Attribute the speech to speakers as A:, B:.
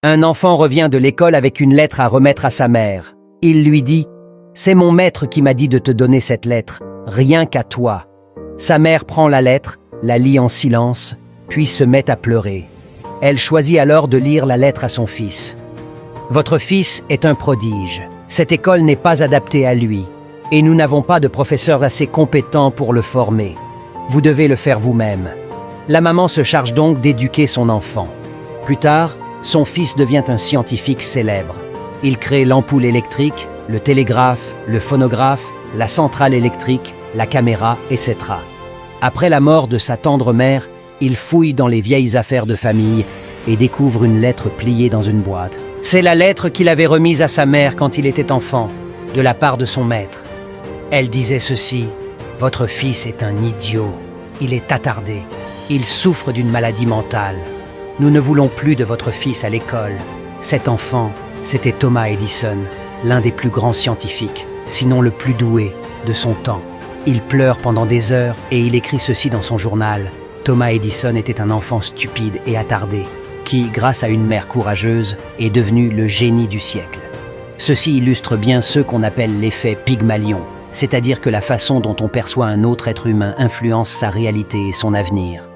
A: Un enfant revient de l'école avec une lettre à remettre à sa mère. Il lui dit « C'est mon maître qui m'a dit de te donner cette lettre, rien qu'à toi. » Sa mère prend la lettre, la lit en silence, puis se met à pleurer. Elle choisit alors de lire la lettre à son fils. « Votre fils est un prodige. Cette école n'est pas adaptée à lui, et nous n'avons pas de professeurs assez compétents pour le former. Vous devez le faire vous-même. » La maman se charge donc d'éduquer son enfant. Plus tard, son fils devient un scientifique célèbre. Il crée l'ampoule électrique, le télégraphe, le phonographe, la centrale électrique, la caméra, etc. Après la mort de sa tendre mère, il fouille dans les vieilles affaires de famille et découvre une lettre pliée dans une boîte. C'est la lettre qu'il avait remise à sa mère quand il était enfant, de la part de son maître. Elle disait ceci: « Votre fils est un idiot. Il est attardé. Il souffre d'une maladie mentale. Nous ne voulons plus de votre fils à l'école. » Cet enfant, c'était Thomas Edison, l'un des plus grands scientifiques, sinon le plus doué de son temps. Il pleure pendant des heures et il écrit ceci dans son journal. Thomas Edison était un enfant stupide et attardé, qui, grâce à une mère courageuse, est devenu le génie du siècle. Ceci illustre bien ce qu'on appelle l'effet Pygmalion, c'est-à-dire que la façon dont on perçoit un autre être humain influence sa réalité et son avenir.